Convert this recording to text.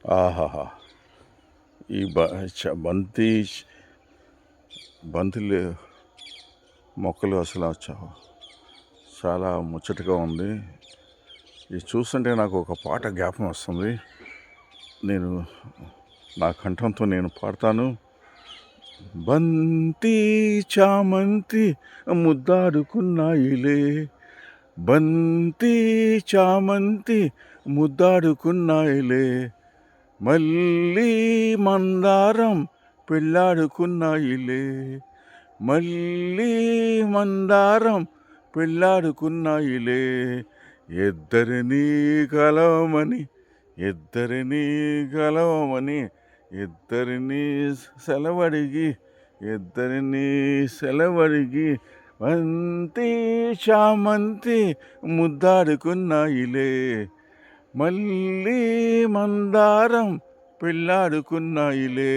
ఆహాహా! ఈ బ బంతి బంతులు మొక్కలు అసలు చాలా ముచ్చటగా ఉంది. ఇది చూస్తుంటే నాకు ఒక పాట జ్ఞాపకం వస్తుంది. నేను నా కంఠంతో నేను పాడతాను. బంతి చామంతి ముద్దాడుకున్నాయిలే, బంతి చామంతి ముద్దాడుకున్నాయిలే, మళ్ళీ మందారం పెళ్ళాడుకున్నాయిలే, మళ్ళీ మందారం పెళ్ళాడుకున్నాయిలే, ఇద్దరినీ కలవమని, ఇద్దరినీ కలవమని, ఇద్దరినీ సెలవడిగి, ఇద్దరినీ సెలవడిగి, బంతి చామంతి ముద్దాడుకున్నాయిలే, మళ్ళీ మందారం పెళ్ళాడుకున్నాయిలే.